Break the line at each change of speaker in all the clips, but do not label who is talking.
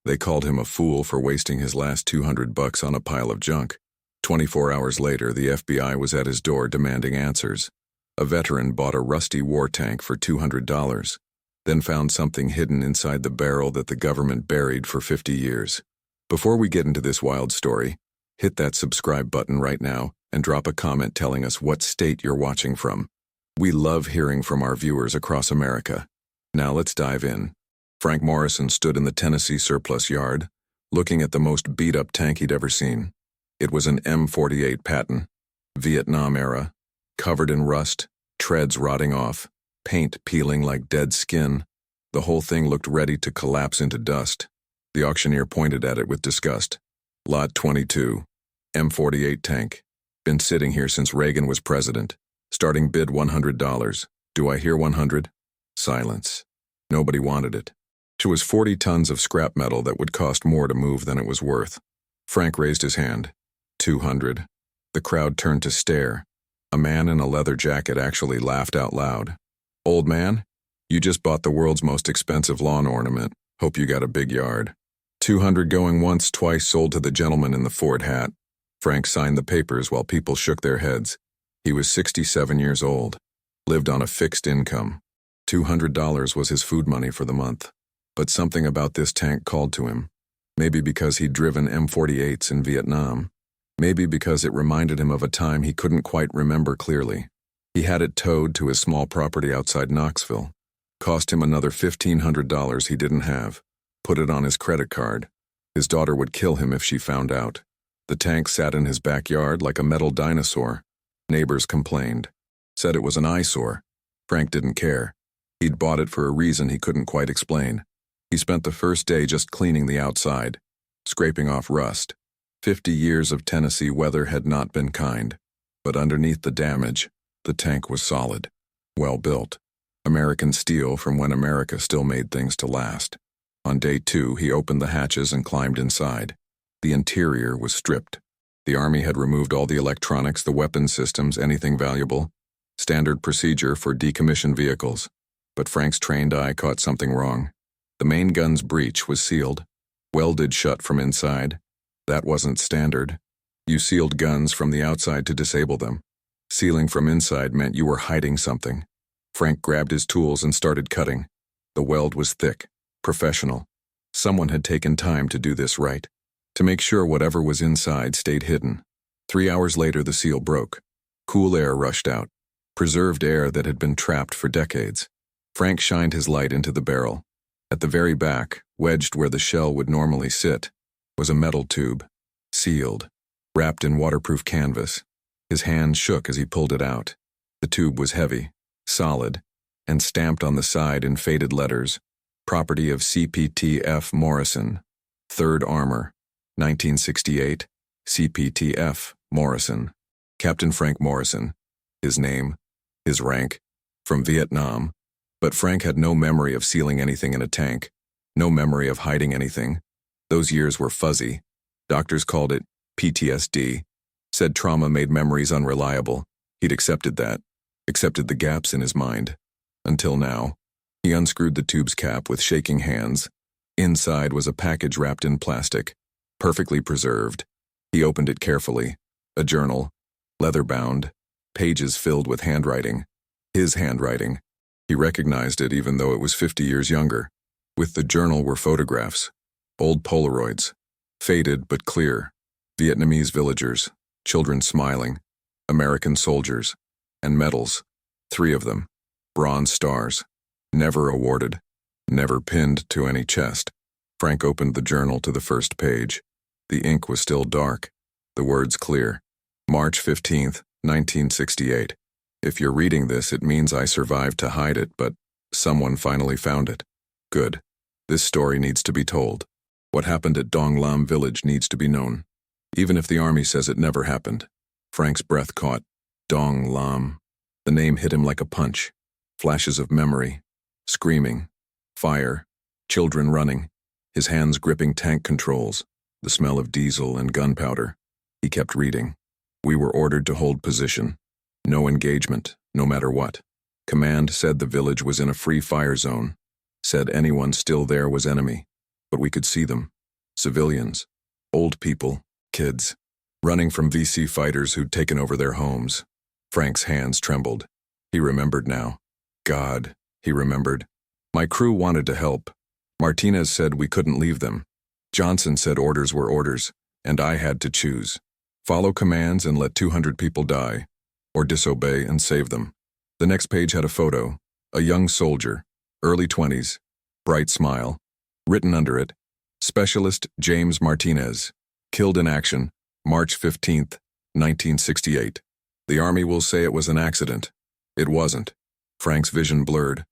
They called him a fool for wasting his last $200 on a pile of junk. 24 hours later, the FBI was at his door demanding answers. A veteran bought a rusty war tank for $200, then found something hidden inside the barrel that the government buried for 50 years. Before we get into this wild story, hit that subscribe button right now and drop a comment telling us what state you're watching from. We love hearing from our viewers across America. Now let's dive in. Frank Morrison stood in the Tennessee surplus yard, looking at the most beat-up tank he'd ever seen. It was an M48 Patton, Vietnam era, covered in rust, treads rotting off, paint peeling like dead skin. The whole thing looked ready to collapse into dust. The auctioneer pointed at it with disgust. Lot 22, M48 tank. Been sitting here since Reagan was president. Starting bid $100. Do I hear 100? Silence. Nobody wanted it. It was 40 tons of scrap metal that would cost more to move than it was worth. Frank raised his hand. 200. The crowd turned to stare. A man in a leather jacket actually laughed out loud. Old man, you just bought the world's most expensive lawn ornament. Hope you got a big yard. 200 going once, twice, sold to the gentleman in the Ford hat. Frank signed the papers while people shook their heads. He was 67 years old, lived on a fixed income. $200 was his food money for the month. But something about this tank called to him. Maybe because he'd driven M48s in Vietnam. Maybe because it reminded him of a time he couldn't quite remember clearly. He had it towed to his small property outside Knoxville. Cost him another $1,500 he didn't have. Put it on his credit card. His daughter would kill him if she found out. The tank sat in his backyard like a metal dinosaur. Neighbors complained. Said it was an eyesore. Frank didn't care. He'd bought it for a reason he couldn't quite explain. He spent the first day just cleaning the outside, scraping off rust. 50 years of Tennessee weather had not been kind. But underneath the damage, the tank was solid, well built. American steel from when America still made things to last. On day 2, he opened the hatches and climbed inside. The interior was stripped. The Army had removed all the electronics, the weapon systems, anything valuable. Standard procedure for decommissioned vehicles. But Frank's trained eye caught something wrong. The main gun's breech was sealed, welded shut from inside. That wasn't standard. You sealed guns from the outside to disable them. Sealing from inside meant you were hiding something. Frank grabbed his tools and started cutting. The weld was thick, professional. Someone had taken time to do this right, to make sure whatever was inside stayed hidden. 3 hours later, the seal broke. Cool air rushed out, preserved air that had been trapped for decades. Frank shined his light into the barrel. At the very back, wedged where the shell would normally sit, was a metal tube, sealed, wrapped in waterproof canvas. His hand shook as he pulled it out. The tube was heavy, solid, and stamped on the side in faded letters, property of CPT-F Morrison, 3rd Armor, 1968, CPT-F Morrison. Captain Frank Morrison, his name, his rank, from Vietnam. But Frank had no memory of sealing anything in a tank, no memory of hiding anything. Those years were fuzzy. Doctors called it PTSD, said trauma made memories unreliable. He'd accepted that, accepted the gaps in his mind. Until now. He unscrewed the tube's cap with shaking hands. Inside was a package wrapped in plastic, perfectly preserved. He opened it carefully. A journal, leather-bound, pages filled with handwriting. His handwriting. He recognized it even though it was 50 years younger. With the journal were photographs, old Polaroids, faded but clear, Vietnamese villagers, children smiling, American soldiers, and medals, 3 of them, bronze stars, never awarded, never pinned to any chest. Frank opened the journal to the first page. The ink was still dark, the words clear. March 15th, 1968. If you're reading this, it means I survived to hide it, but someone finally found it. Good. This story needs to be told. What happened at Dong Lam village needs to be known. Even if the Army says it never happened. Frank's breath caught. Dong Lam. The name hit him like a punch. Flashes of memory. Screaming. Fire. Children running. His hands gripping tank controls. The smell of diesel and gunpowder. He kept reading. We were ordered to hold position. No engagement, no matter what. Command said the village was in a free fire zone. Said anyone still there was enemy. But we could see them. Civilians. Old people. Kids. Running from VC fighters who'd taken over their homes. Frank's hands trembled. He remembered now. God, he remembered. My crew wanted to help. Martinez said we couldn't leave them. Johnson said orders were orders, and I had to choose. Follow commands and let 200 people die, or disobey and save them. The next page had a photo, a young soldier, early 20s, bright smile. Written under it, Specialist James Martinez, killed in action, March 15, 1968. The Army will say it was an accident. It wasn't. Frank's vision blurred.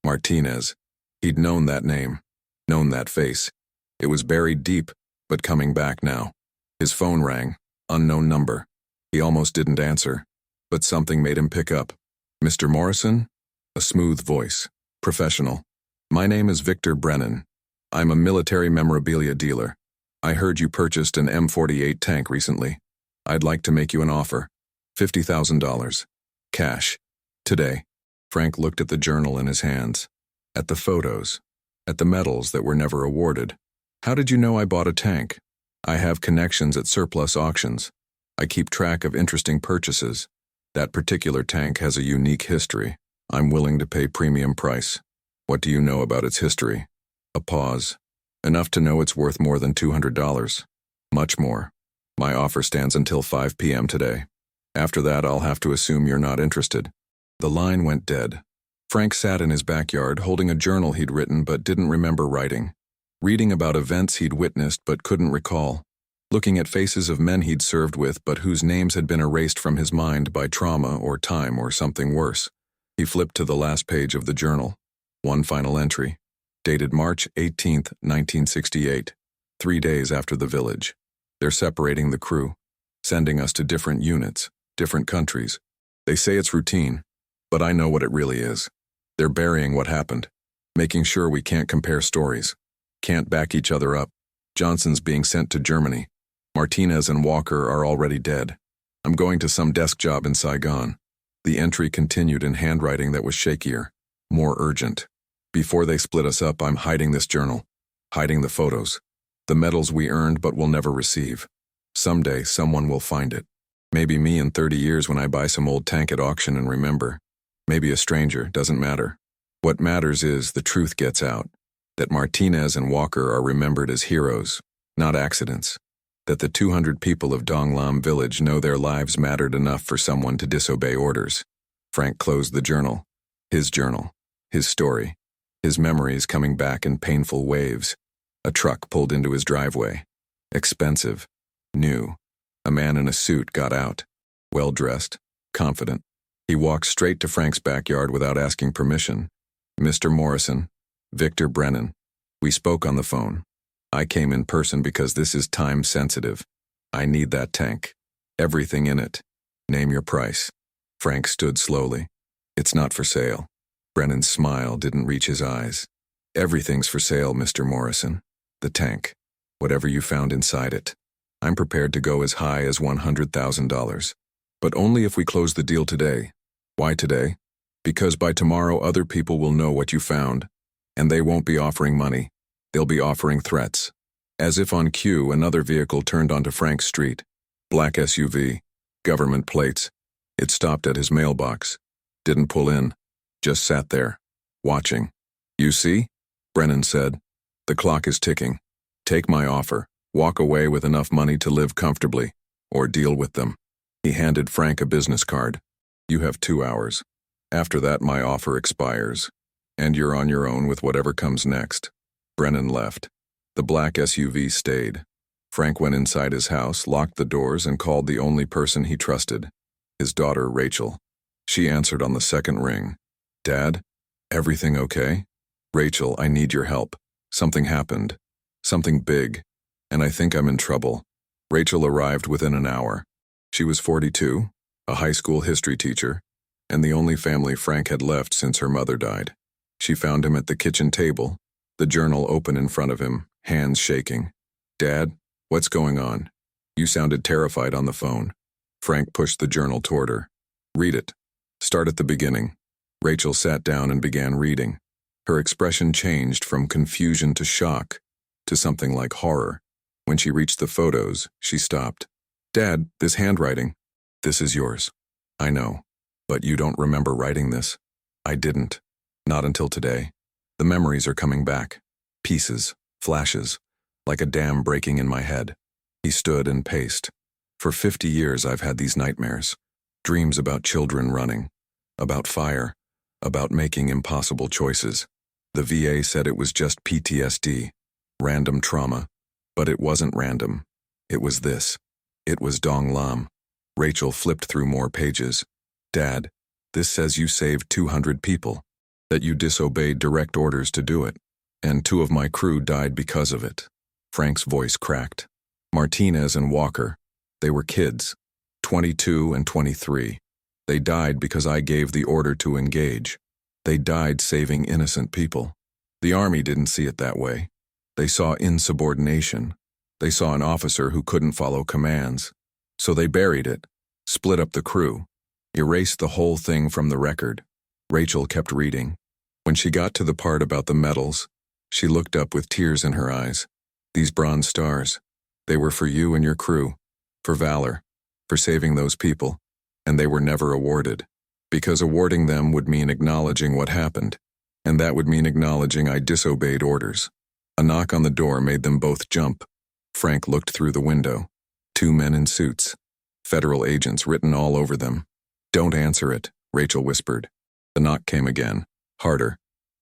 Martinez. He'd known that name, known that face. It was buried deep, but coming back now. His phone rang, unknown number. He almost didn't answer, but something made him pick up. Mr. Morrison? A smooth voice, professional. My name is Victor Brennan. I'm a military memorabilia dealer. I heard you purchased an M48 tank recently. I'd like to make you an offer. $50,000. Cash. Today. Frank looked at the journal in his hands, at the photos, at the medals that were never awarded. How did you know I bought a tank? I have connections at surplus auctions. I keep track of interesting purchases. That particular tank has a unique history. I'm willing to pay premium price. What do you know about its history? A pause. Enough to know it's worth more than $200. Much more. My offer stands until 5 p.m. today. After that, I'll have to assume you're not interested. The line went dead. Frank sat in his backyard holding a journal he'd written but didn't remember writing. Reading about events he'd witnessed but couldn't recall. Looking at faces of men he'd served with but whose names had been erased from his mind by trauma or time or something worse. He flipped to the last page of the journal. One final entry. Dated March 18, 1968. 3 days after the village. They're separating the crew. Sending us to different units, different countries. They say it's routine, but I know what it really is. They're burying what happened. Making sure we can't compare stories. Can't back each other up. Johnson's being sent to Germany. Martinez and Walker are already dead. I'm going to some desk job in Saigon. The entry continued in handwriting that was shakier, more urgent. Before they split us up, I'm hiding this journal. Hiding the photos. The medals we earned but will never receive. Someday, someone will find it. Maybe me in 30 years when I buy some old tank at auction and remember. Maybe a stranger, doesn't matter. What matters is the truth gets out. That Martinez and Walker are remembered as heroes, not accidents. That the 200 people of Dong Lam village know their lives mattered enough for someone to disobey orders. Frank closed the journal. His journal. His story. His memories coming back in painful waves. A truck pulled into his driveway. Expensive. New. A man in a suit got out. Well-dressed. Confident. He walked straight to Frank's backyard without asking permission. Mr. Morrison. Victor Brennan. We spoke on the phone. I came in person because this is time-sensitive. I need that tank. Everything in it. Name your price. Frank stood slowly. It's not for sale. Brennan's smile didn't reach his eyes. Everything's for sale, Mr. Morrison. The tank. Whatever you found inside it. I'm prepared to go as high as $100,000. But only if we close the deal today. Why today? Because by tomorrow other people will know what you found. And they won't be offering money. They'll be offering threats. As if on cue, another vehicle turned onto Frank's street. Black SUV. Government plates. It stopped at his mailbox. Didn't pull in. Just sat there. Watching. You see? Brennan said. The clock is ticking. Take my offer. Walk away with enough money to live comfortably. Or deal with them. He handed Frank a business card. You have 2 hours. After that, my offer expires. And you're on your own with whatever comes next. Brennan left. The black SUV stayed. Frank went inside his house, locked the doors, and called the only person he trusted. His daughter, Rachel. She answered on the second ring. Dad? Everything okay? Rachel, I need your help. Something happened. Something big. And I think I'm in trouble. Rachel arrived within an hour. She was 42, a high school history teacher, and the only family Frank had left since her mother died. She found him at the kitchen table, the journal open in front of him, hands shaking. Dad, what's going on? You sounded terrified on the phone. Frank pushed the journal toward her. Read it. Start at the beginning. Rachel sat down and began reading. Her expression changed from confusion to shock, to something like horror. When she reached the photos, she stopped. Dad, this handwriting. This is yours. I know. But you don't remember writing this. I didn't. Not until today. The memories are coming back. Pieces, flashes, like a dam breaking in my head. He stood and paced. For 50 years I've had these nightmares. Dreams about children running. About fire. About making impossible choices. The VA said it was just PTSD. Random trauma. But it wasn't random. It was this. It was Dong Lam. Rachel flipped through more pages. Dad, this says you saved 200 people. That you disobeyed direct orders to do it. And 2 of my crew died because of it. Frank's voice cracked. Martinez and Walker. They were kids. 22 and 23. They died because I gave the order to engage. They died saving innocent people. The Army didn't see it that way. They saw insubordination. They saw an officer who couldn't follow commands. So they buried it, split up the crew, erased the whole thing from the record. Rachel kept reading. When she got to the part about the medals, she looked up with tears in her eyes. These bronze stars, they were for you and your crew, for valor, for saving those people, and they were never awarded. Because awarding them would mean acknowledging what happened, and that would mean acknowledging I disobeyed orders. A knock on the door made them both jump. Frank looked through the window. 2 men in suits. Federal agents written all over them. Don't answer it, Rachel whispered. The knock came again, harder.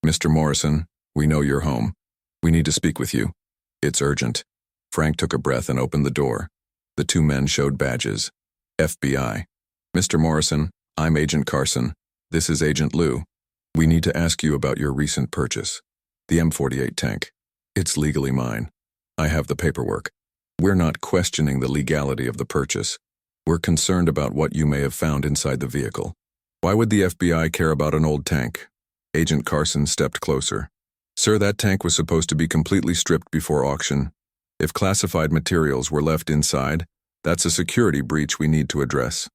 Mr. Morrison, we know you're home. We need to speak with you. It's urgent. Frank took a breath and opened the door. The 2 men showed badges. FBI. Mr. Morrison, I'm Agent Carson. This is Agent Liu. We need to ask you about your recent purchase. The M48 tank. It's legally mine. I have the paperwork. We're not questioning the legality of the purchase. We're concerned about what you may have found inside the vehicle. Why would the FBI care about an old tank? Agent Carson stepped closer. Sir, that tank was supposed to be completely stripped before auction. If classified materials were left inside, that's a security breach we need to address.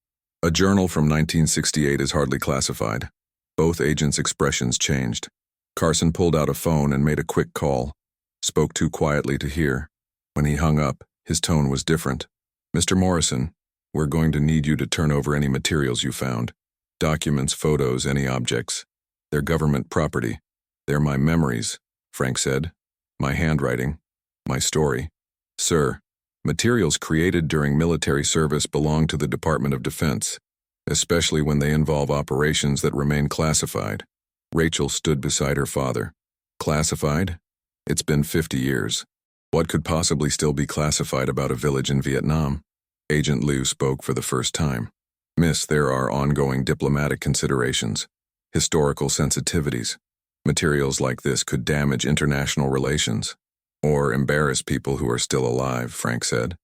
A journal from 1968 is hardly classified. Both agents' expressions changed. Carson pulled out a phone and made a quick call. Spoke too quietly to hear. When he hung up, his tone was different. Mr. Morrison, we're going to need you to turn over any materials you found. Documents, photos, any objects. They're government property. They're my memories, Frank said. My handwriting. My story. Sir, materials created during military service belong to the Department of Defense, especially when they involve operations that remain classified. Rachel stood beside her father. Classified? It's been 50 years. What could possibly still be classified about a village in Vietnam? Agent Liu spoke for the first time. Miss, there are ongoing diplomatic considerations, historical sensitivities. Materials like this could damage international relations. Or embarrass people who are still alive, Frank said.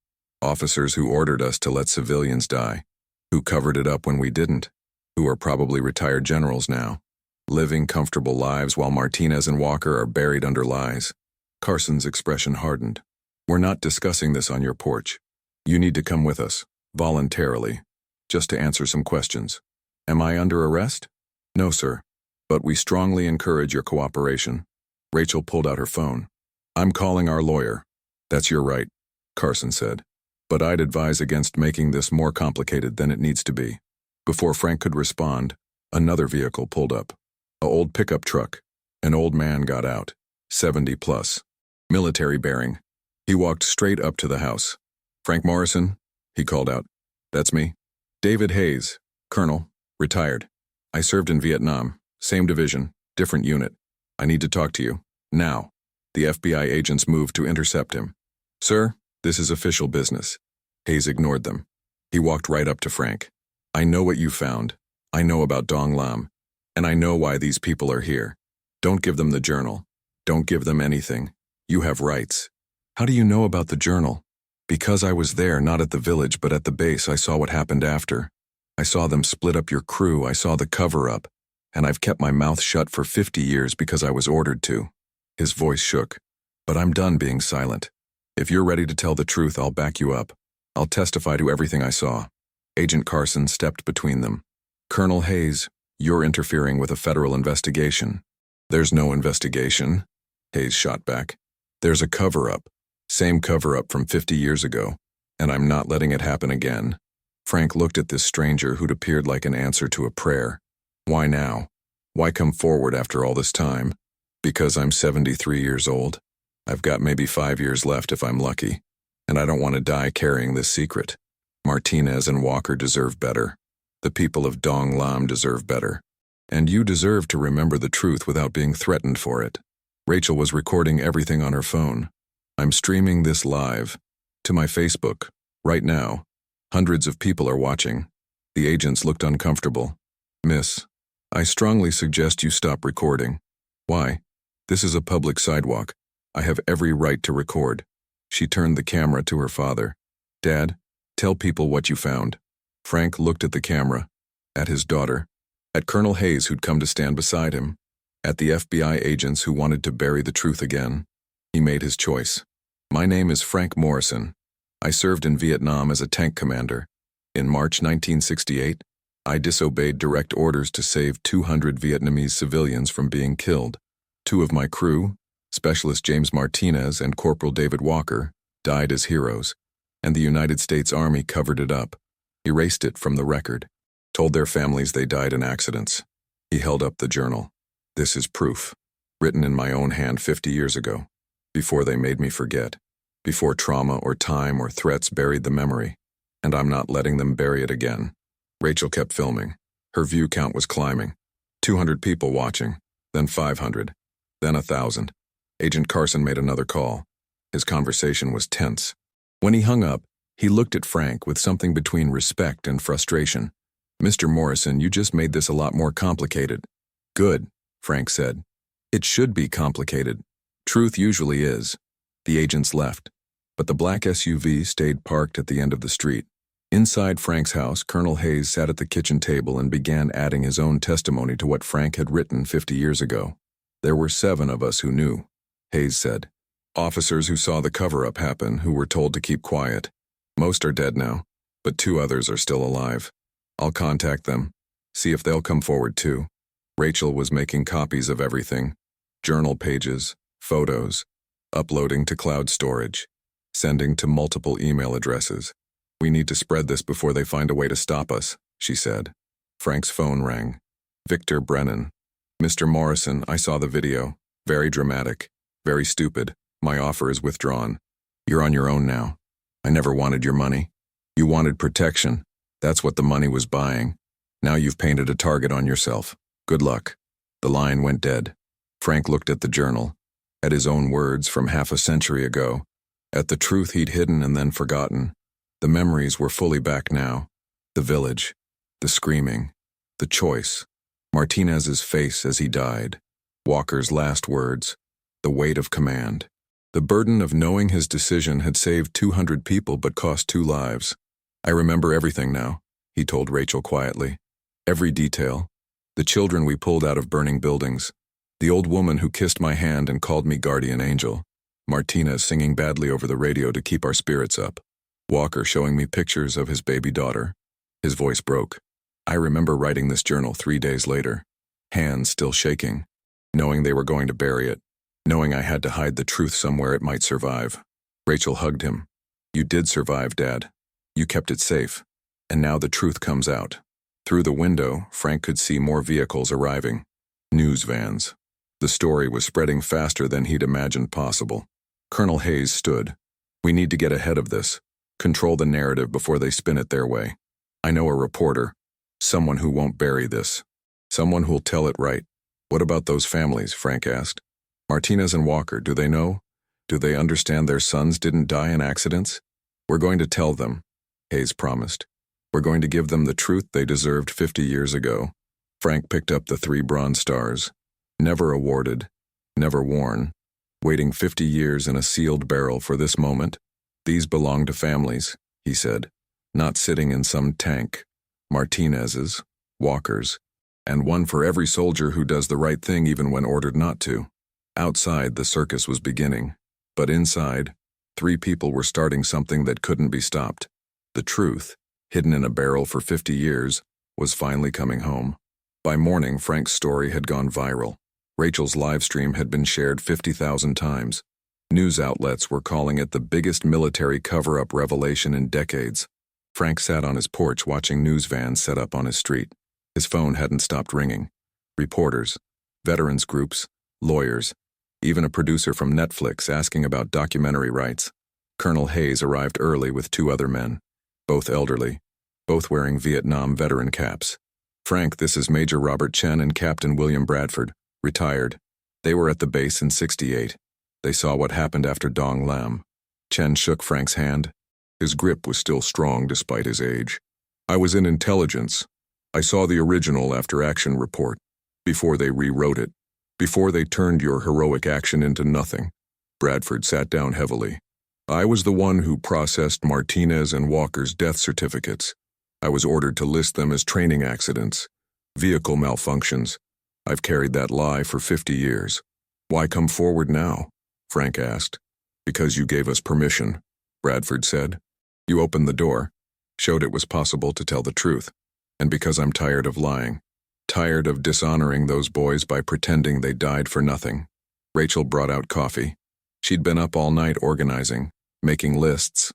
Officers who ordered us to let civilians die, who covered it up when we didn't, who are probably retired generals now, living comfortable lives while Martinez and Walker are buried under lies. Carson's expression hardened. We're not discussing this on your porch. You need to come with us, voluntarily, just to answer some questions. Am I under arrest? No, sir. But we strongly encourage your cooperation. Rachel pulled out her phone. I'm calling our lawyer. That's your right, Carson said. But I'd advise against making this more complicated than it needs to be. Before Frank could respond, another vehicle pulled up. An old pickup truck. An old man got out, 70 plus. Military bearing. He walked straight up to the house. Frank Morrison, he called out. That's me. David Hayes, Colonel, retired. I served in Vietnam, same division, different unit. I need to talk to you, now. The FBI agents moved to intercept him. Sir, this is official business. Hayes ignored them. He walked right up to Frank. I know what you found. I know about Dong Lam. And I know why these people are here. Don't give them the journal. Don't give them anything. You have rights. How do you know about the journal? Because I was there, not at the village, but at the base. I saw what happened after. I saw them split up your crew. I saw the cover-up. And I've kept my mouth shut for 50 years because I was ordered to. His voice shook. But I'm done being silent. If you're ready to tell the truth, I'll back you up. I'll testify to everything I saw. Agent Carson stepped between them. Colonel Hayes, you're interfering with a federal investigation. There's no investigation, Hayes shot back. There's a cover-up. Same cover-up from 50 years ago, and I'm not letting it happen again. Frank looked at this stranger who'd appeared like an answer to a prayer. Why now? Why come forward after all this time? Because I'm 73 years old. I've got maybe 5 years left if I'm lucky, and I don't want to die carrying this secret. Martinez and Walker deserve better. The people of Dong Lam deserve better. And you deserve to remember the truth without being threatened for it. Rachel was recording everything on her phone. I'm streaming this live to my Facebook right now. Hundreds of people are watching. The agents looked uncomfortable. Miss, I strongly suggest you stop recording. Why? This is a public sidewalk. I have every right to record. She turned the camera to her father. Dad, tell people what you found. Frank looked at the camera, at his daughter, at Colonel Hayes who'd come to stand beside him, at the FBI agents who wanted to bury the truth again. He made his choice. My name is Frank Morrison. I served in Vietnam as a tank commander. In March 1968, I disobeyed direct orders to save 200 Vietnamese civilians from being killed. 2 of my crew, Specialist James Martinez and Corporal David Walker, died as heroes, and the United States Army covered it up, erased it from the record, told their families they died in accidents. He held up the journal. This is proof, written in my own hand 50 years ago, before they made me forget, before trauma or time or threats buried the memory, and I'm not letting them bury it again. Rachel kept filming. Her view count was climbing. 200 people watching, then 500, then 1,000. Agent Carson made another call. His conversation was tense. When he hung up, he looked at Frank with something between respect and frustration. Mr. Morrison, you just made this a lot more complicated. Good, Frank said. It should be complicated. Truth usually is. The agents left, but the black SUV stayed parked at the end of the street. Inside Frank's house, Colonel Hayes sat at the kitchen table and began adding his own testimony to what Frank had written 50 years ago. There were 7 of us who knew, Hayes said. Officers who saw the cover-up happen, who were told to keep quiet. Most are dead now, but 2 others are still alive. I'll contact them, see if they'll come forward too. Rachel was making copies of everything. Journal pages, photos, uploading to cloud storage, sending to multiple email addresses. We need to spread this before they find a way to stop us, she said. Frank's phone rang. Victor Brennan. Mr. Morrison, I saw the video. Very dramatic. Very stupid. My offer is withdrawn. You're on your own now. I never wanted your money. You wanted protection. That's what the money was buying. Now you've painted a target on yourself. Good luck. The line went dead. Frank looked at the journal, at his own words from half a century ago, at the truth he'd hidden and then forgotten. The memories were fully back now. The village, the screaming, the choice, Martinez's face as he died, Walker's last words, the weight of command. The burden of knowing his decision had saved 200 people but cost 2 lives. I remember everything now, he told Rachel quietly. Every detail. The children we pulled out of burning buildings. The old woman who kissed my hand and called me guardian angel. Martinez singing badly over the radio to keep our spirits up. Walker showing me pictures of his baby daughter. His voice broke. I remember writing this journal 3 days later, hands still shaking, knowing they were going to bury it, knowing I had to hide the truth somewhere it might survive. Rachel hugged him. You did survive, Dad. You kept it safe. And now the truth comes out. Through the window, Frank could see more vehicles arriving. News vans. The story was spreading faster than he'd imagined possible. Colonel Hayes stood. We need to get ahead of this. Control the narrative before they spin it their way. I know a reporter. Someone who won't bury this. Someone who'll tell it right. What about those families? Frank asked. Martinez and Walker, do they know? Do they understand their sons didn't die in accidents? We're going to tell them, Hayes promised. We're going to give them the truth they deserved 50 years ago. Frank picked up the 3 bronze stars. Never awarded, never worn, waiting 50 years in a sealed barrel for this moment. These belong to families, he said, not sitting in some tank. Martinez's, Walker's, and one for every soldier who does the right thing even when ordered not to. Outside, the circus was beginning, but inside, 3 people were starting something that couldn't be stopped. The truth, hidden in a barrel for 50 years, was finally coming home. By morning, Frank's story had gone viral. Rachel's live stream had been shared 50,000 times. News outlets were calling it the biggest military cover-up revelation in decades. Frank sat on his porch watching news vans set up on his street. His phone hadn't stopped ringing. Reporters, veterans groups, lawyers, even a producer from Netflix asking about documentary rights. Colonel Hayes arrived early with 2 other men, both elderly, both wearing Vietnam veteran caps. "Frank, this is Major Robert Chen and Captain William Bradford, retired. They were at the base in '68. They saw what happened after Dong Lam." Chen shook Frank's hand. His grip was still strong despite his age. "I was in intelligence. I saw the original after-action report, before they rewrote it, before they turned your heroic action into nothing." Bradford sat down heavily. "I was the one who processed Martinez and Walker's death certificates. I was ordered to list them as training accidents, vehicle malfunctions. I've carried that lie for 50 years. Why come forward now?" Frank asked. "Because you gave us permission," Bradford said. "You opened the door, showed it was possible to tell the truth. And because I'm tired of lying, tired of dishonoring those boys by pretending they died for nothing." Rachel brought out coffee. She'd been up all night organizing, making lists,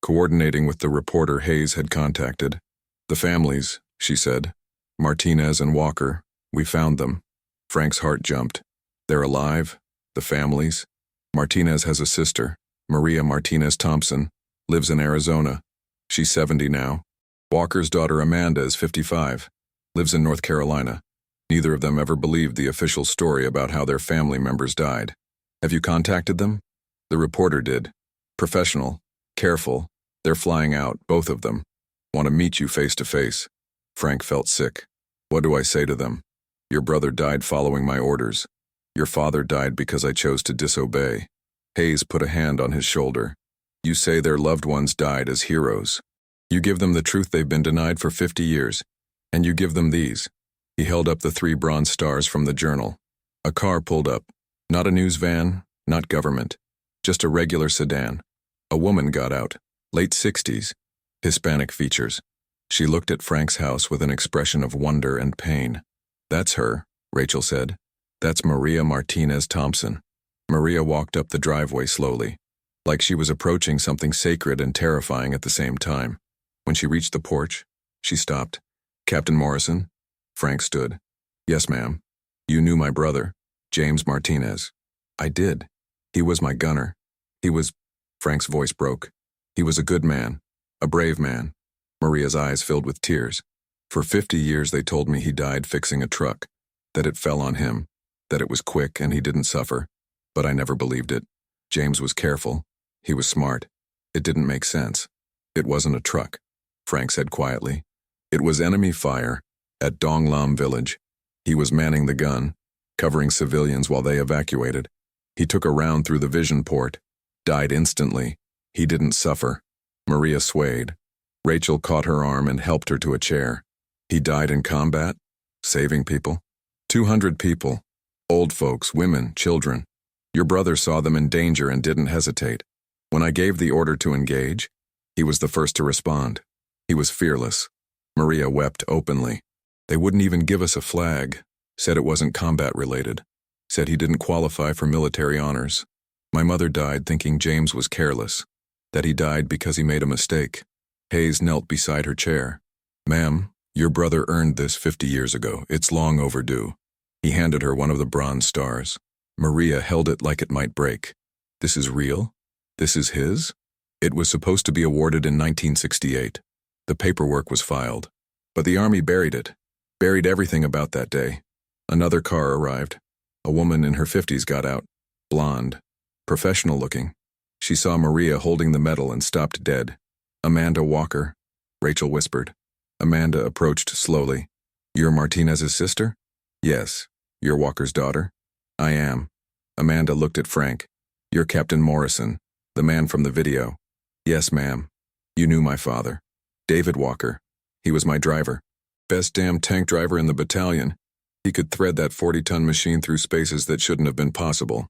coordinating with the reporter Hayes had contacted. "The families," she said. "Martinez and Walker, we found them." Frank's heart jumped. "They're alive? The families?" "Martinez has a sister, Maria Martinez Thompson, lives in Arizona. She's 70 now. Walker's daughter Amanda is 55, lives in North Carolina. Neither of them ever believed the official story about how their family members died. Have you contacted them?" The reporter did. "Professional, careful. They're flying out, both of them. Want to meet you face to face." Frank felt sick. "What do I say to them? Your brother died following my orders. Your father died because I chose to disobey." Hayes put a hand on his shoulder. "You say their loved ones died as heroes. You give them the truth they've been denied for 50 years, and you give them these." He held up the 3 bronze stars from the journal. A car pulled up. Not a news van, not government. Just a regular sedan. A woman got out, late 60s, Hispanic features. She looked at Frank's house with an expression of wonder and pain. "That's her," Rachel said. "That's Maria Martinez Thompson." Maria walked up the driveway slowly, like she was approaching something sacred and terrifying at the same time. When she reached the porch, she stopped. "Captain Morrison?" Frank stood. "Yes, ma'am." "You knew my brother, James Martinez." "I did. He was my gunner. He was—" Frank's voice broke. "He was a good man, a brave man." Maria's eyes filled with tears. "For 50 years they told me he died fixing a truck, that it fell on him, that it was quick and he didn't suffer. But I never believed it. James was careful. He was smart. It didn't make sense. It wasn't a truck," Frank said quietly. "It was enemy fire at Dong Lam village. He was manning the gun, covering civilians while they evacuated. He took a round through the vision port, died instantly. He didn't suffer." Maria swayed. Rachel caught her arm and helped her to a chair. "He died in combat? Saving people?" 200 people. Old folks, women, children. Your brother saw them in danger and didn't hesitate. When I gave the order to engage, he was the first to respond. He was fearless." Maria wept openly. "They wouldn't even give us a flag. Said it wasn't combat-related. Said he didn't qualify for military honors. My mother died thinking James was careless, that he died because he made a mistake." Hayes knelt beside her chair. "Ma'am, your brother earned this 50 years ago. It's long overdue." He handed her one of the bronze stars. Maria held it like it might break. "This is real? This is his?" "It was supposed to be awarded in 1968. The paperwork was filed. But the Army buried it. Buried everything about that day." Another car arrived. A woman in her 50s got out. Blonde. Professional looking. She saw Maria holding the medal and stopped dead. "Amanda Walker," Rachel whispered. Amanda approached slowly. "You're Martinez's sister?" "Yes." "You're Walker's daughter?" "I am." Amanda looked at Frank. "You're Captain Morrison, the man from the video." "Yes, ma'am." "You knew my father." "David Walker. He was my driver. Best damn tank driver in the battalion. He could thread that 40-ton machine through spaces that shouldn't have been possible."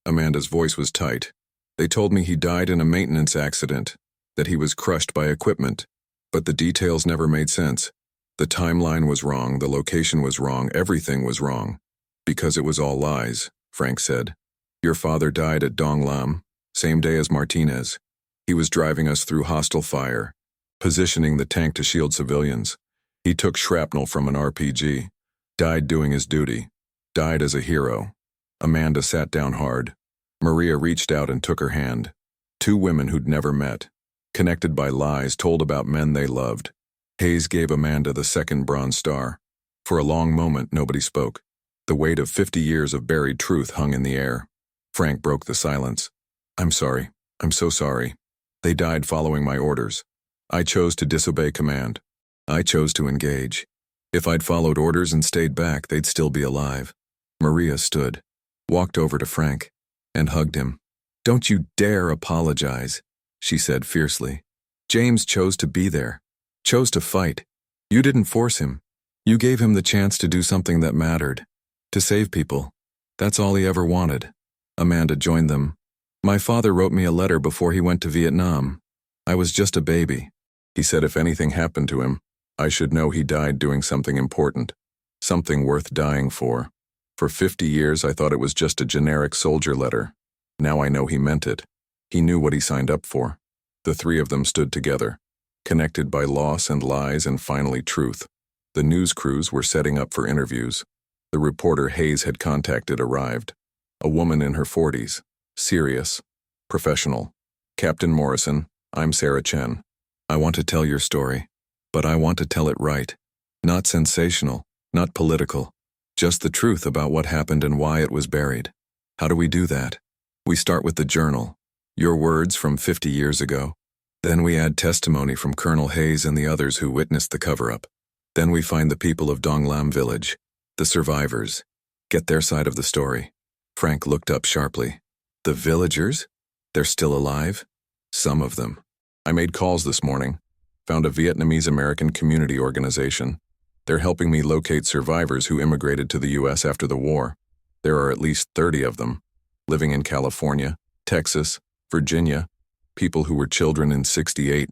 Amanda's voice was tight. "They told me he died in a maintenance accident, that he was crushed by equipment, but the details never made sense. The timeline was wrong, the location was wrong, everything was wrong. Because it was all lies," Frank said. "Your father died at Dong Lam. Same day as Martinez. He was driving us through hostile fire, positioning the tank to shield civilians. He took shrapnel from an RPG. Died doing his duty. Died as a hero. Amanda sat down hard. Maria reached out and took her hand. Two women who'd never met, connected by lies told about men they loved. Hayes gave Amanda the second Bronze Star. For a long moment, nobody spoke. The weight of 50 years of buried truth hung in the air. Frank broke the silence. I'm sorry. I'm so sorry. They died following my orders. I chose to disobey command. I chose to engage. If I'd followed orders and stayed back, they'd still be alive. Maria stood, walked over to Frank, and hugged him. Don't you dare apologize, she said fiercely. James chose to be there, chose to fight. You didn't force him. You gave him the chance to do something that mattered, to save people. That's all he ever wanted. Amanda joined them. My father wrote me a letter before he went to Vietnam. I was just a baby. He said if anything happened to him, I should know he died doing something important, something worth dying for. For 50 years, I thought it was just a generic soldier letter. Now I know he meant it. He knew what he signed up for. The three of them stood together, connected by loss and lies and finally truth. The news crews were setting up for interviews. The reporter Hayes had contacted arrived. A woman in her 40s, serious, professional. Captain Morrison, I'm Sarah Chen. I want to tell your story, but I want to tell it right. Not sensational, not political. Just the truth about what happened and why it was buried. How do we do that? We start with the journal, your words from 50 years ago. Then we add testimony from Colonel Hayes and the others who witnessed the cover-up. Then we find the people of Dong Lam village, the survivors. Get their side of the story. Frank looked up sharply. The villagers? They're still alive? Some of them. I made calls this morning. Found a Vietnamese-American community organization. They're helping me locate survivors who immigrated to the U.S. after the war. There are at least 30 of them, living in California, Texas, Virginia, people who were children in '68,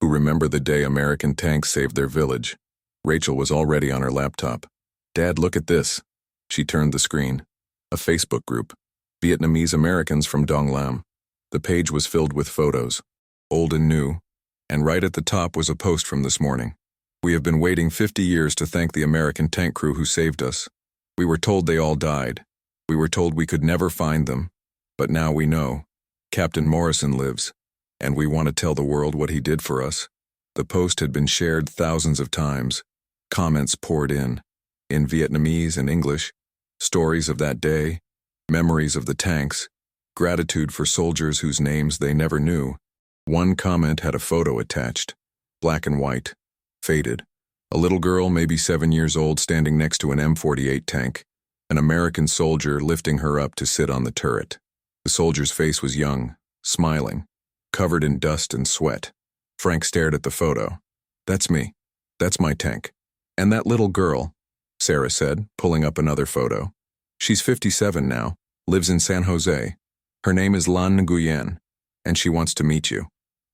who remember the day American tanks saved their village. Rachel was already on her laptop. Dad, look at this. She turned the screen. A Facebook group. Vietnamese Americans from Dong Lam. The page was filled with photos, old and new, and right at the top was a post from this morning. We have been waiting 50 years to thank the American tank crew who saved us. We were told they all died. We were told we could never find them. But now we know. Captain Morrison lives, and we want to tell the world what he did for us. The post had been shared thousands of times. Comments poured in Vietnamese and English, stories of that day, memories of the tanks, gratitude for soldiers whose names they never knew. One comment had a photo attached, black and white, faded. A little girl, maybe 7 years old, standing next to an M48 tank, an American soldier lifting her up to sit on the turret. The soldier's face was young, smiling, covered in dust and sweat. Frank stared at the photo. That's me. That's my tank. And that little girl, Sarah said, pulling up another photo. She's 57 now, lives in San Jose. Her name is Lan Nguyen, and she wants to meet you.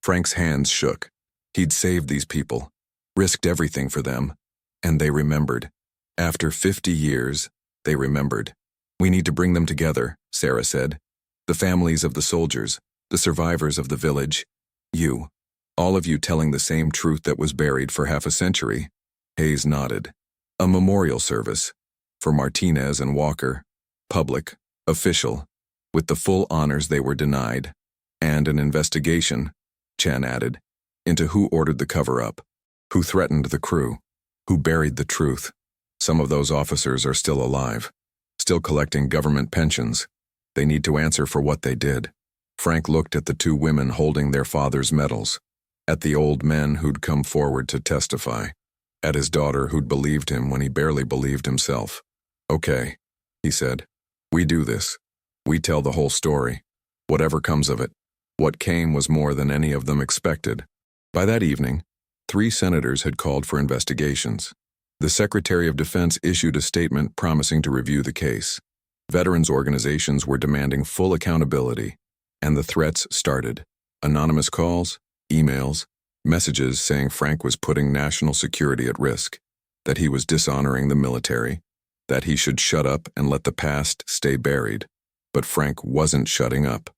Frank's hands shook. He'd saved these people, risked everything for them, and they remembered. After 50 years, they remembered. We need to bring them together, Sarah said. The families of the soldiers, the survivors of the village, you. All of you telling the same truth that was buried for half a century. Hayes nodded. A memorial service. For Martinez and Walker. Public, official, with the full honors they were denied. And an investigation, Chen added, into who ordered the cover-up, who threatened the crew, who buried the truth. Some of those officers are still alive, still collecting government pensions. They need to answer for what they did. Frank looked at the two women holding their father's medals, at the old men who'd come forward to testify, at his daughter who'd believed him when he barely believed himself. Okay, he said. We do this. We tell the whole story. Whatever comes of it. What came was more than any of them expected. By that evening, 3 senators had called for investigations. The Secretary of Defense issued a statement promising to review the case. Veterans organizations were demanding full accountability, and the threats started. Anonymous calls, emails, messages saying Frank was putting national security at risk, that he was dishonoring the military, that he should shut up and let the past stay buried. But Frank wasn't shutting up.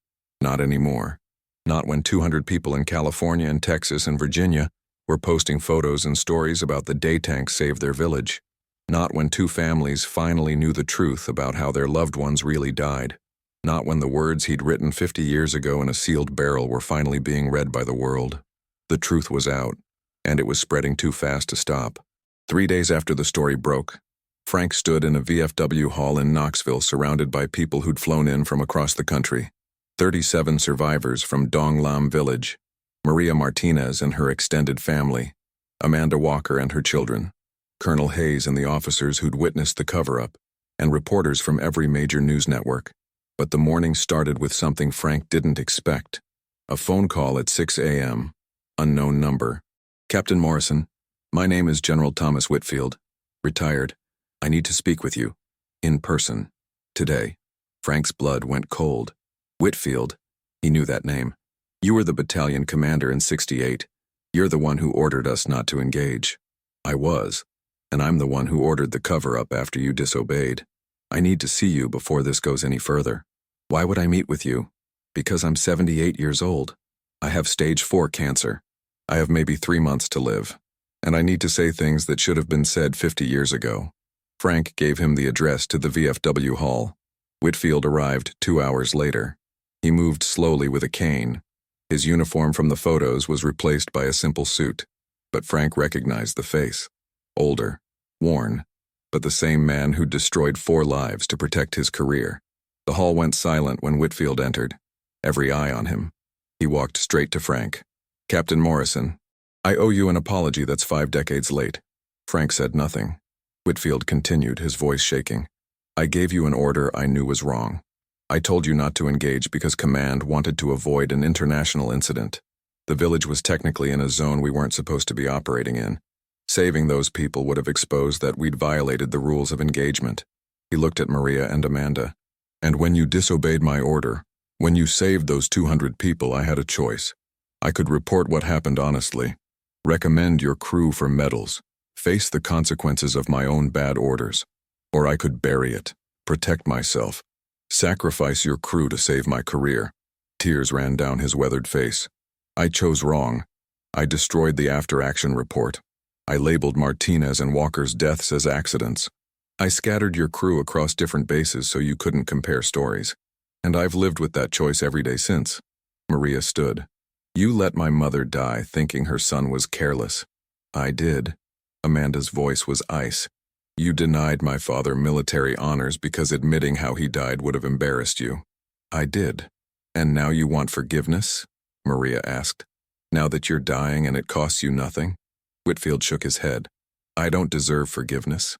Not anymore. Not when 200 people in California and Texas and Virginia were posting photos and stories about the day tank saved their village. Not when 2 families finally knew the truth about how their loved ones really died. Not when the words he'd written 50 years ago in a sealed barrel were finally being read by the world. The truth was out, and it was spreading too fast to stop. 3 days after the story broke, Frank stood in a VFW hall in Knoxville surrounded by people who'd flown in from across the country. 37 survivors from Dong Lam village, Maria Martinez and her extended family, Amanda Walker and her children, Colonel Hayes and the officers who'd witnessed the cover-up, and reporters from every major news network. But the morning started with something Frank didn't expect. A phone call at 6 a.m. Unknown number. Captain Morrison, my name is General Thomas Whitfield. Retired. I need to speak with you. In person. Today. Frank's blood went cold. Whitfield. He knew that name. You were the battalion commander in 68. You're the one who ordered us not to engage. I was. And I'm the one who ordered the cover-up after you disobeyed. I need to see you before this goes any further. Why would I meet with you? Because I'm 78 years old. I have stage 4 cancer. I have maybe 3 months to live. And I need to say things that should have been said 50 years ago. Frank gave him the address to the VFW hall. Whitfield arrived 2 hours later. He moved slowly with a cane. His uniform from the photos was replaced by a simple suit. But Frank recognized the face. Older, worn, but the same man who'd destroyed 4 lives to protect his career. The hall went silent when Whitfield entered, every eye on him. He walked straight to Frank. Captain Morrison, I owe you an apology that's 5 decades late. Frank said nothing. Whitfield continued, his voice shaking. I gave you an order I knew was wrong. I told you not to engage because command wanted to avoid an international incident. The village was technically in a zone we weren't supposed to be operating in. Saving those people would have exposed that we'd violated the rules of engagement. He looked at Maria and Amanda. And when you disobeyed my order, when you saved those 200 people, I had a choice. I could report what happened honestly, recommend your crew for medals, face the consequences of my own bad orders, or I could bury it, protect myself, sacrifice your crew to save my career. Tears ran down his weathered face. I chose wrong. I destroyed the after-action report. I labeled Martinez and Walker's deaths as accidents. I scattered your crew across different bases so you couldn't compare stories. And I've lived with that choice every day since. Maria stood. You let my mother die thinking her son was careless. I did. Amanda's voice was ice. You denied my father military honors because admitting how he died would have embarrassed you. I did. And now you want forgiveness? Maria asked. Now that you're dying and it costs you nothing? Whitfield shook his head. I don't deserve forgiveness.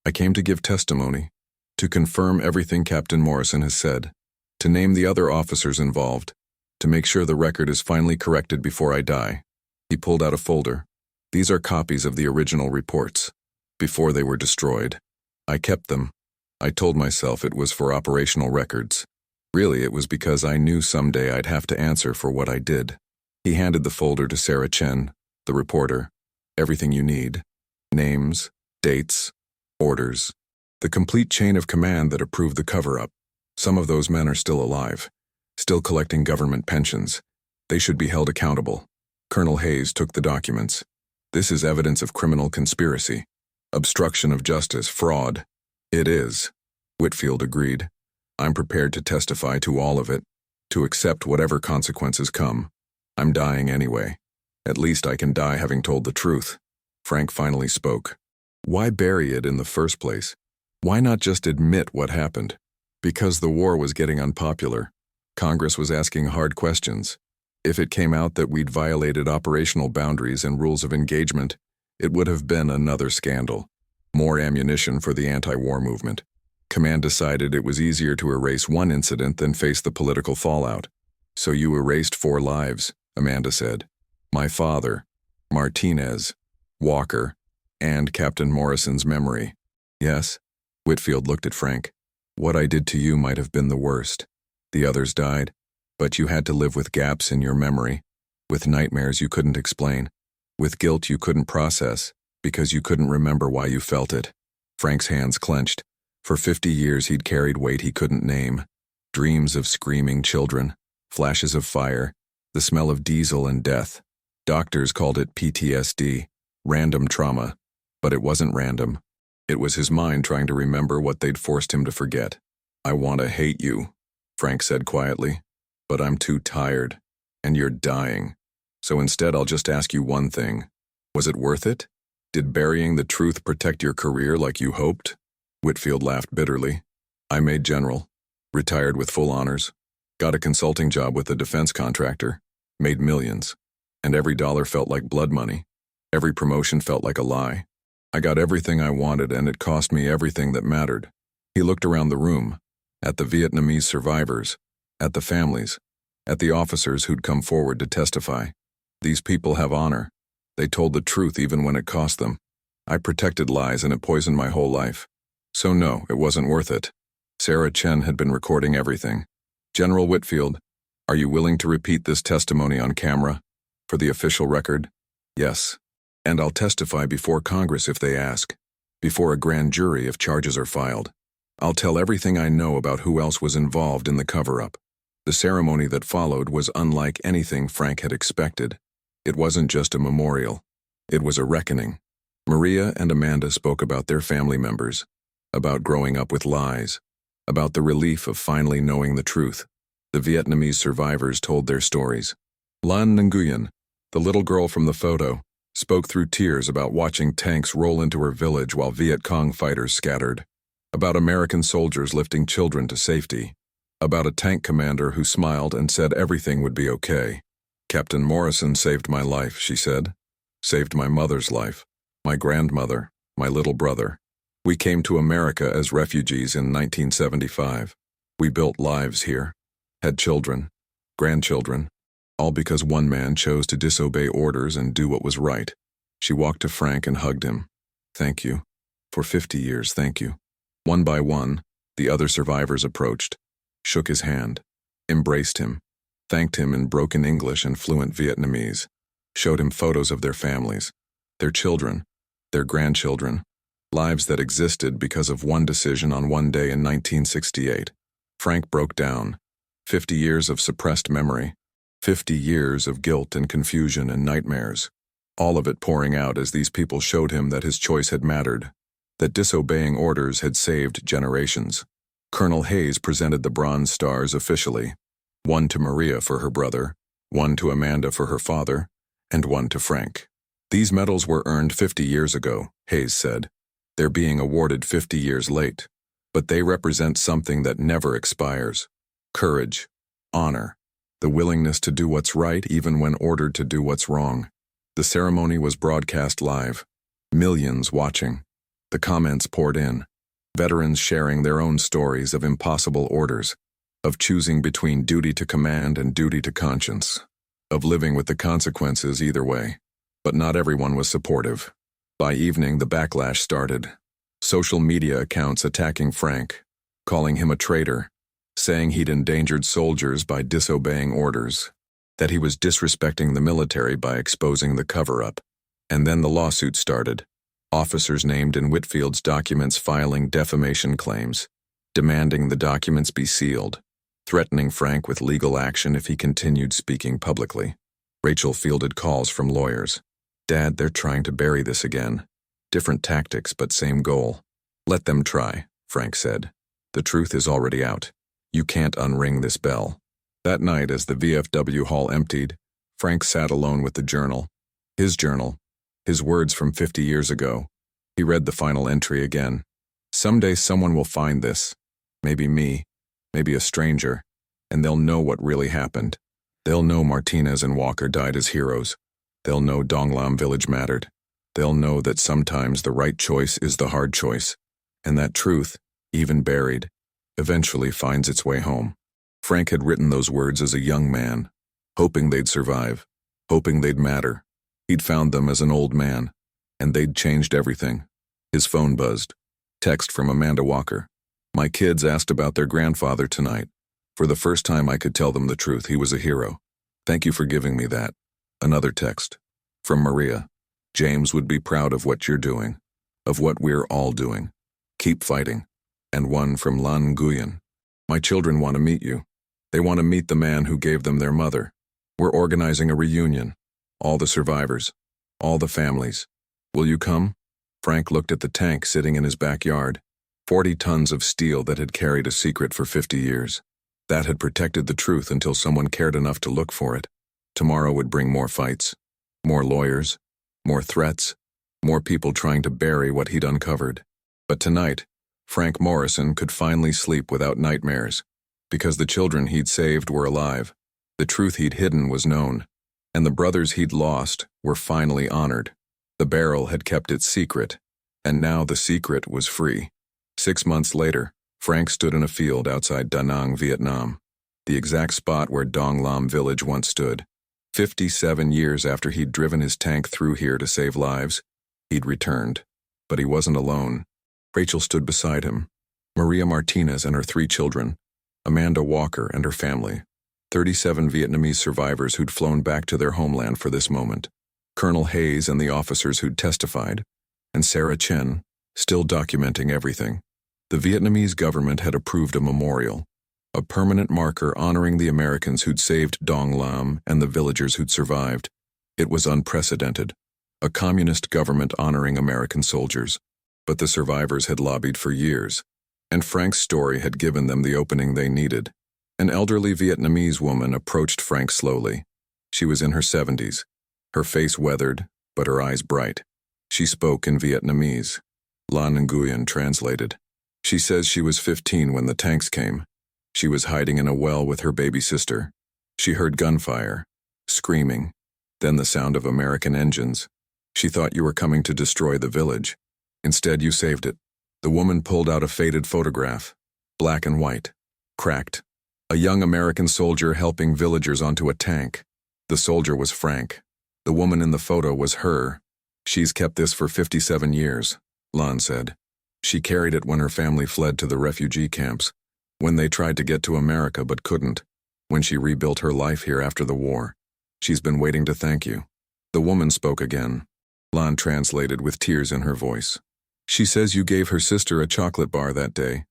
I came to give testimony, to confirm everything Captain Morrison has said, to name the other officers involved, to make sure the record is finally corrected before I die. He pulled out a folder. These are copies of the original reports, before they were destroyed. I kept them. I told myself it was for operational records. Really, it was because I knew someday I'd have to answer for what I did. He handed the folder to Sarah Chen, the reporter. Everything you need. Names, dates, orders. The complete chain of command that approved the cover-up. Some of those men are still alive, still collecting government pensions. They should be held accountable. Colonel Hayes took the documents. This is evidence of criminal conspiracy. Obstruction of justice, fraud. It is. Whitfield agreed. I'm prepared to testify to all of it, to accept whatever consequences come. I'm dying anyway. At least I can die having told the truth. Frank finally spoke. Why bury it in the first place? Why not just admit what happened? Because the war was getting unpopular. Congress was asking hard questions. If it came out that we'd violated operational boundaries and rules of engagement, it would have been another scandal. More ammunition for the anti-war movement. Command decided it was easier to erase one incident than face the political fallout. So you erased 4 lives, Amanda said. My father, Martinez, Walker, and Captain Morrison's memory. Yes? Whitfield looked at Frank. What I did to you might have been the worst. The others died, but you had to live with gaps in your memory, with nightmares you couldn't explain, with guilt you couldn't process, because you couldn't remember why you felt it. Frank's hands clenched. For 50 years he'd carried weight he couldn't name. Dreams of screaming children, Flashes of fire, the smell of diesel and death. Doctors called it PTSD, random trauma, but it wasn't random. It was his mind trying to remember what they'd forced him to forget. "I want to hate you," Frank said quietly, "but I'm too tired, and you're dying. So instead I'll just ask you one thing. Was it worth it? Did burying the truth protect your career like you hoped?" Whitfield laughed bitterly. "I made general, retired with full honors, got a consulting job with a defense contractor, made millions, and every dollar felt like blood money. Every promotion felt like a lie. I got everything I wanted, and it cost me everything that mattered." He looked around the room, at the Vietnamese survivors, at the families, at the officers who'd come forward to testify. "These people have honor. They told the truth even when it cost them. I protected lies, and it poisoned my whole life. So no, it wasn't worth it." Sarah Chen had been recording everything. "General Whitfield, are you willing to repeat this testimony on camera? For the official record?" "Yes. And I'll testify before Congress if they ask. Before a grand jury if charges are filed. I'll tell everything I know about who else was involved in the cover-up." The ceremony that followed was unlike anything Frank had expected. It wasn't just a memorial. It was a reckoning. Maria and Amanda spoke about their family members, about growing up with lies, about the relief of finally knowing the truth. The Vietnamese survivors told their stories. Lan Nguyen, the little girl from the photo, spoke through tears about watching tanks roll into her village while Viet Cong fighters scattered, about American soldiers lifting children to safety, about a tank commander who smiled and said everything would be okay. "Captain Morrison saved my life," she said. "Saved my mother's life, my grandmother, my little brother. We came to America as refugees in 1975. We built lives here, had children, grandchildren, all because one man chose to disobey orders and do what was right." She walked to Frank and hugged him. "Thank you. For 50 years, thank you." One by one, the other survivors approached, shook his hand, embraced him, thanked him in broken English and fluent Vietnamese, showed him photos of their families, their children, their grandchildren, lives that existed because of one decision on one day in 1968. Frank broke down. 50 years of suppressed memory, 50 years of guilt and confusion and nightmares, all of it pouring out as these people showed him that his choice had mattered, that disobeying orders had saved generations. Colonel Hayes presented the Bronze Stars officially, one to Maria for her brother, one to Amanda for her father, and one to Frank. "These medals were earned 50 years ago," Hayes said. "They're being awarded 50 years late, but they represent something that never expires. Courage, honor, the willingness to do what's right even when ordered to do what's wrong." The ceremony was broadcast live, millions watching. The comments poured in, veterans sharing their own stories of impossible orders, of choosing between duty to command and duty to conscience, of living with the consequences either way. But not everyone was supportive. By evening, the backlash started. Social media accounts attacking Frank, calling him a traitor, saying he'd endangered soldiers by disobeying orders, that he was disrespecting the military by exposing the cover-up. And then the lawsuit started. Officers named in Whitfield's documents filing defamation claims, demanding the documents be sealed, threatening Frank with legal action if he continued speaking publicly. Rachel fielded calls from lawyers. "Dad, they're trying to bury this again. Different tactics, but same goal." "Let them try," Frank said. "The truth is already out. You can't unring this bell." That night, as the VFW hall emptied, Frank sat alone with the journal. His words from 50 years ago. He read the final entry again. "Someday someone will find this. Maybe me, maybe a stranger, and they'll know what really happened. They'll know Martinez and Walker died as heroes. They'll know Dong Lam Village mattered. They'll know that sometimes the right choice is the hard choice, and that truth, even buried, eventually finds its way home." Frank had written those words as a young man, hoping they'd survive, hoping they'd matter. He'd found them as an old man, and they'd changed everything. His phone buzzed. Text from Amanda Walker. "My kids asked about their grandfather tonight. For the first time I could tell them the truth. He was a hero. Thank you for giving me that." Another text. From Maria. "James would be proud of what you're doing, of what we're all doing. Keep fighting." And one from Lan Nguyen. "My children want to meet you. They want to meet the man who gave them their mother. We're organizing a reunion. All the survivors. All the families. Will you come? Frank looked at the tank sitting in his backyard. 40 tons of steel that had carried a secret for 50 years. That had protected the truth until someone cared enough to look for it. Tomorrow would bring more fights. More lawyers. More threats. More people trying to bury what he'd uncovered. But tonight, Frank Morrison could finally sleep without nightmares. Because the children he'd saved were alive. The truth he'd hidden was known. And the brothers he'd lost were finally honored. The barrel had kept its secret. And now the secret was free. 6 months later, Frank stood in a field outside Da Nang, Vietnam. The exact spot where Dong Lam village once stood. 57 years after he'd driven his tank through here to save lives, he'd returned. But he wasn't alone. Rachel stood beside him. Maria Martinez and her 3 children. Amanda Walker and her family. 37 Vietnamese survivors who'd flown back to their homeland for this moment. Colonel Hayes and the officers who'd testified. And Sarah Chen, still documenting everything. The Vietnamese government had approved a memorial. A permanent marker honoring the Americans who'd saved Dong Lam and the villagers who'd survived. It was unprecedented. A communist government honoring American soldiers. But the survivors had lobbied for years. And Frank's story had given them the opening they needed. An elderly Vietnamese woman approached Frank slowly. She was in her 70s. Her face weathered, but her eyes bright. She spoke in Vietnamese. Lan Nguyen translated. She says she was 15 when the tanks came. She was hiding in a well with her baby sister. She heard gunfire, screaming, then the sound of American engines. She thought you were coming to destroy the village. Instead, you saved it. The woman pulled out a faded photograph, black and white, cracked. A young American soldier helping villagers onto a tank. The soldier was Frank. The woman in the photo was her. She's kept this for 57 years, Lan said. She carried it when her family fled to the refugee camps, when they tried to get to America but couldn't, when she rebuilt her life here after the war. She's been waiting to thank you. The woman spoke again. Lan translated with tears in her voice. She says you gave her sister a chocolate bar that day.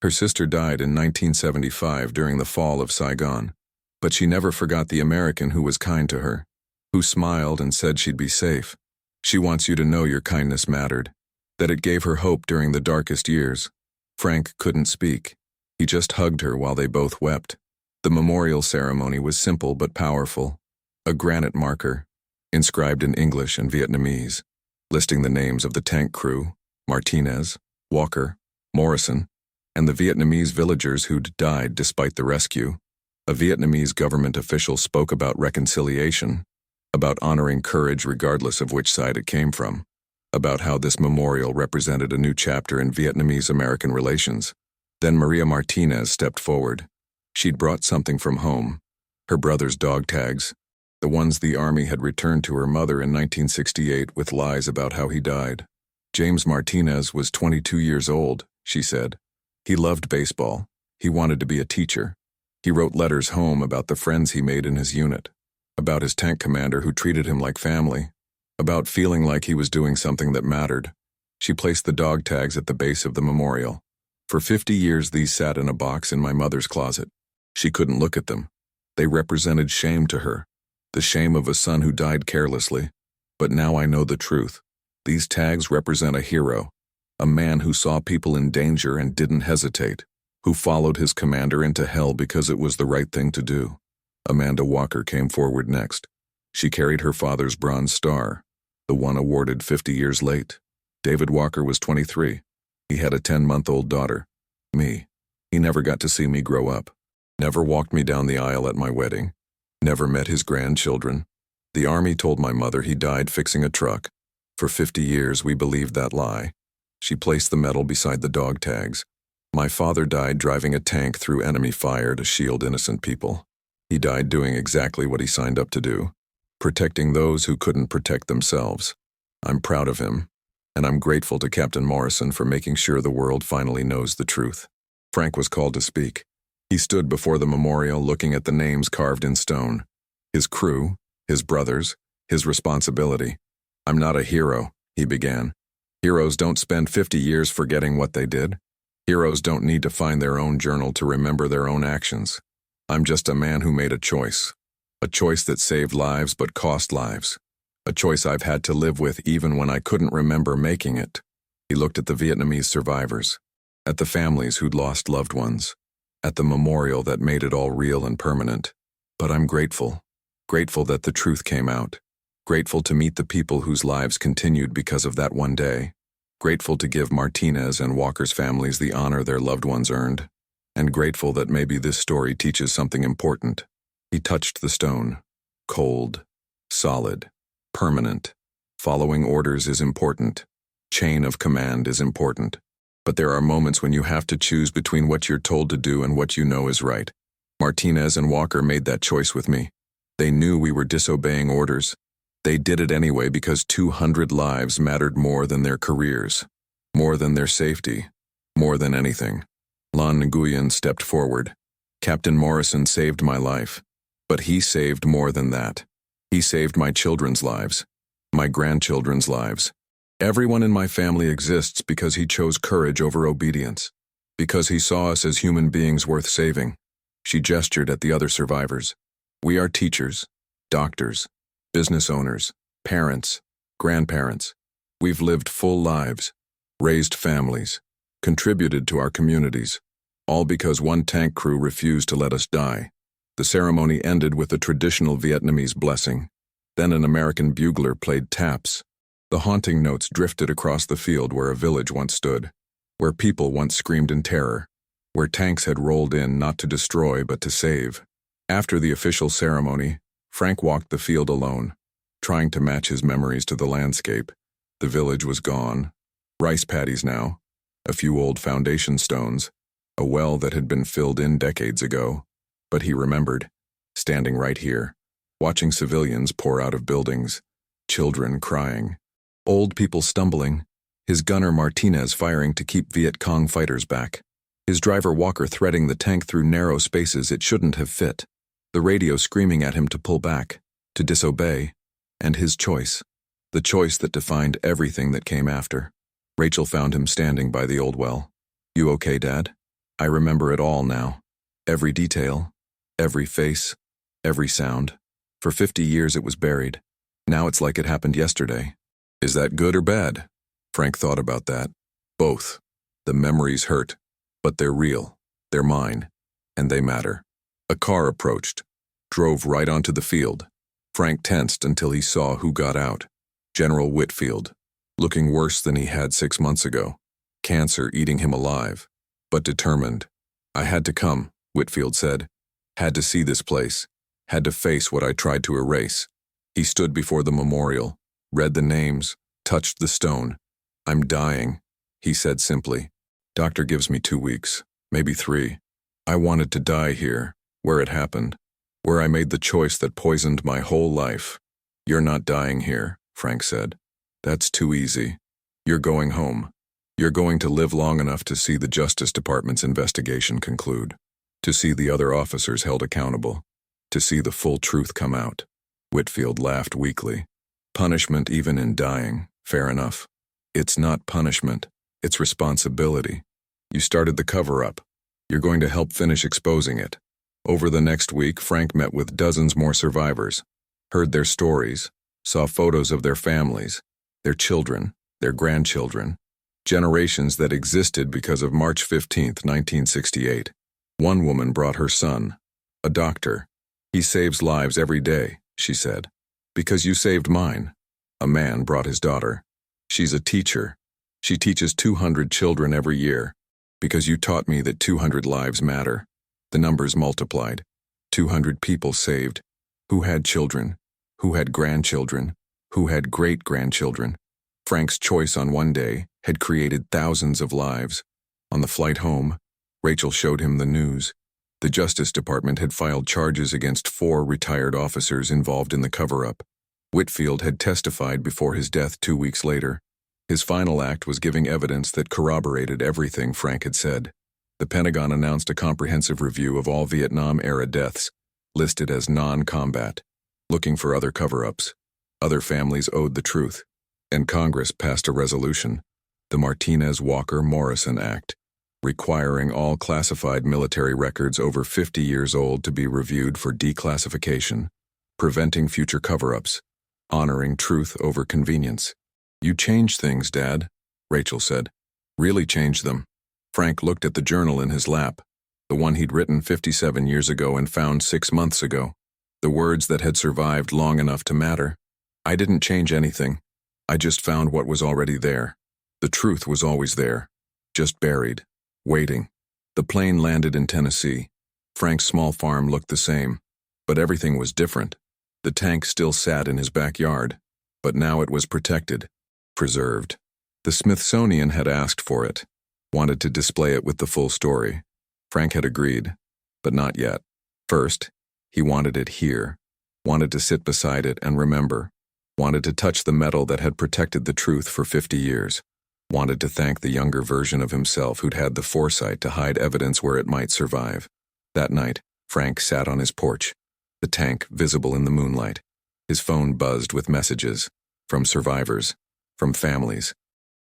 Her sister died in 1975 during the fall of Saigon. But she never forgot the American who was kind to her, who smiled and said she'd be safe. She wants you to know your kindness mattered, that it gave her hope during the darkest years. Frank couldn't speak. He just hugged her while they both wept. The memorial ceremony was simple but powerful. A granite marker, inscribed in English and Vietnamese, listing the names of the tank crew, Martinez, Walker, Morrison, and the Vietnamese villagers who'd died despite the rescue. A Vietnamese government official spoke about reconciliation, about honoring courage regardless of which side it came from, about how this memorial represented a new chapter in Vietnamese-American relations. Then Maria Martinez stepped forward. She'd brought something from home, her brother's dog tags, the ones the army had returned to her mother in 1968 with lies about how he died. James Martinez was 22 years old, she said. He loved baseball. He wanted to be a teacher. He wrote letters home about the friends he made in his unit, about his tank commander who treated him like family, about feeling like he was doing something that mattered. She placed the dog tags at the base of the memorial. For 50 years these sat in a box in my mother's closet. She couldn't look at them. They represented shame to her, the shame of a son who died carelessly. But now I know the truth. These tags represent a hero, a man who saw people in danger and didn't hesitate, who followed his commander into hell because it was the right thing to do. Amanda Walker came forward next. She carried her father's Bronze Star, the one awarded 50 years late. David Walker was 23. He had a 10-month-old daughter, me. He never got to see me grow up, never walked me down the aisle at my wedding, never met his grandchildren. The army told my mother he died fixing a truck. For 50 years we believed that lie. She placed the medal beside the dog tags. My father died driving a tank through enemy fire to shield innocent people. He died doing exactly what he signed up to do, protecting those who couldn't protect themselves. I'm proud of him, and I'm grateful to Captain Morrison for making sure the world finally knows the truth. Frank was called to speak. He stood before the memorial looking at the names carved in stone. His crew, his brothers, his responsibility. I'm not a hero, he began. Heroes don't spend 50 years forgetting what they did. Heroes don't need to find their own journal to remember their own actions. I'm just a man who made a choice. A choice that saved lives but cost lives. A choice I've had to live with even when I couldn't remember making it. He looked at the Vietnamese survivors, at the families who'd lost loved ones, at the memorial that made it all real and permanent. But I'm grateful. Grateful that the truth came out. Grateful to meet the people whose lives continued because of that one day. Grateful to give Martinez and Walker's families the honor their loved ones earned. And grateful that maybe this story teaches something important. He touched the stone. Cold. Solid. Permanent. Following orders is important. Chain of command is important. But there are moments when you have to choose between what you're told to do and what you know is right. Martinez and Walker made that choice with me. They knew we were disobeying orders. They did it anyway because 200 lives mattered more than their careers, more than their safety, more than anything. Lan Nguyen stepped forward. Captain Morrison saved my life. But he saved more than that. He saved my children's lives, my grandchildren's lives. Everyone in my family exists because he chose courage over obedience, because he saw us as human beings worth saving. She gestured at the other survivors. We are teachers, doctors, business owners, parents, grandparents. We've lived full lives, raised families, contributed to our communities, all because one tank crew refused to let us die. The ceremony ended with a traditional Vietnamese blessing. Then an American bugler played taps. The haunting notes drifted across the field where a village once stood, where people once screamed in terror, where tanks had rolled in not to destroy but to save. After the official ceremony, Frank walked the field alone, trying to match his memories to the landscape. The village was gone. Rice paddies now, a few old foundation stones, a well that had been filled in decades ago. But he remembered, standing right here, watching civilians pour out of buildings, children crying, old people stumbling, his gunner Martinez firing to keep Viet Cong fighters back, his driver Walker threading the tank through narrow spaces it shouldn't have fit, the radio screaming at him to pull back, to disobey, and his choice, the choice that defined everything that came after. Rachel found him standing by the old well. You okay, Dad? I remember it all now. Every detail, every face, every sound. For 50 years it was buried. Now it's like it happened yesterday. Is that good or bad? Frank thought about that. Both. The memories hurt, but they're real. They're mine. And they matter. A car approached, drove right onto the field. Frank tensed until he saw who got out. General Whitfield, looking worse than he had 6 months ago. Cancer eating him alive, but determined. I had to come, Whitfield said. Had to see this place. Had to face what I tried to erase. He stood before the memorial, read the names, touched the stone. I'm dying, he said simply. Doctor gives me 2 weeks, maybe 3. I wanted to die here, where it happened, where I made the choice that poisoned my whole life. You're not dying here, Frank said. That's too easy. You're going home. You're going to live long enough to see the Justice Department's investigation conclude, to see the other officers held accountable, to see the full truth come out. Whitfield laughed weakly. Punishment even in dying, fair enough. It's not punishment, it's responsibility. You started the cover-up. You're going to help finish exposing it. Over the next week, Frank met with dozens more survivors, heard their stories, saw photos of their families, their children, their grandchildren, generations that existed because of March 15, 1968. One woman brought her son, a doctor. He saves lives every day, she said. Because you saved mine. A man brought his daughter. She's a teacher. She teaches 200 children every year. Because you taught me that 200 lives matter. The numbers multiplied. 200 people saved. Who had children? Who had grandchildren? Who had great-grandchildren? Frank's choice on one day had created thousands of lives. On the flight home, Rachel showed him the news. The Justice Department had filed charges against 4 retired officers involved in the cover-up. Whitfield had testified before his death 2 weeks later. His final act was giving evidence that corroborated everything Frank had said. The Pentagon announced a comprehensive review of all Vietnam-era deaths, listed as non-combat, looking for other cover-ups. Other families owed the truth, and Congress passed a resolution, the Martinez-Walker-Morrison Act, requiring all classified military records over 50 years old to be reviewed for declassification, preventing future cover-ups, honoring truth over convenience. "You changed things, Dad," Rachel said. "Really changed them." Frank looked at the journal in his lap, the one he'd written 57 years ago and found 6 months ago, the words that had survived long enough to matter. "I didn't change anything. I just found what was already there. The truth was always there, just buried, waiting." The plane landed in Tennessee. Frank's small farm looked the same, but everything was different. The tank still sat in his backyard, but now it was protected, preserved. The Smithsonian had asked for it, wanted to display it with the full story. Frank had agreed, but not yet. First, he wanted it here, wanted to sit beside it and remember, wanted to touch the metal that had protected the truth for 50 years, wanted to thank the younger version of himself who'd had the foresight to hide evidence where it might survive. That night, Frank sat on his porch, the tank visible in the moonlight. His phone buzzed with messages, from survivors, from families,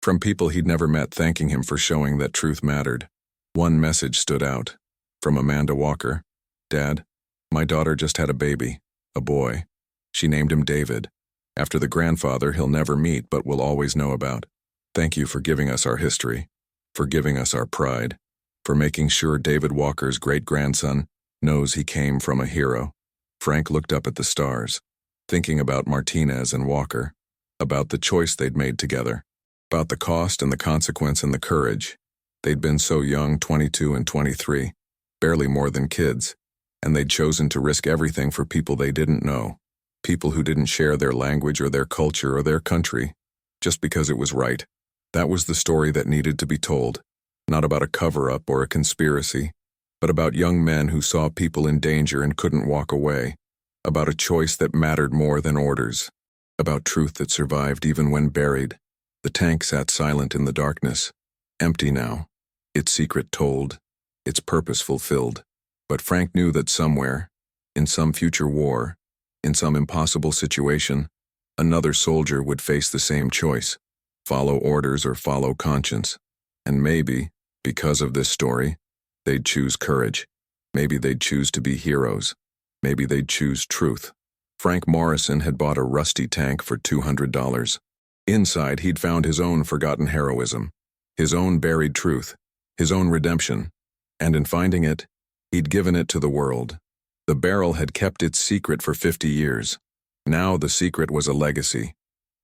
from people he'd never met thanking him for showing that truth mattered. One message stood out, from Amanda Walker. "Dad, my daughter just had a baby, a boy. She named him David, after the grandfather he'll never meet but will always know about. Thank you for giving us our history, for giving us our pride, for making sure David Walker's great-grandson knows he came from a hero." Frank looked up at the stars, thinking about Martinez and Walker, about the choice they'd made together, about the cost and the consequence and the courage. They'd been so young, 22 and 23, barely more than kids, and they'd chosen to risk everything for people they didn't know, people who didn't share their language or their culture or their country, just because it was right. That was the story that needed to be told, not about a cover-up or a conspiracy, but about young men who saw people in danger and couldn't walk away, about a choice that mattered more than orders, about truth that survived even when buried. The tank sat silent in the darkness, empty now, its secret told, its purpose fulfilled. But Frank knew that somewhere, in some future war, in some impossible situation, another soldier would face the same choice, follow orders or follow conscience. And maybe, because of this story, they'd choose courage. Maybe they'd choose to be heroes. Maybe they'd choose truth. Frank Morrison had bought a rusty tank for $200. Inside, he'd found his own forgotten heroism, his own buried truth, his own redemption. And in finding it, he'd given it to the world. The barrel had kept its secret for 50 years. Now the secret was a legacy,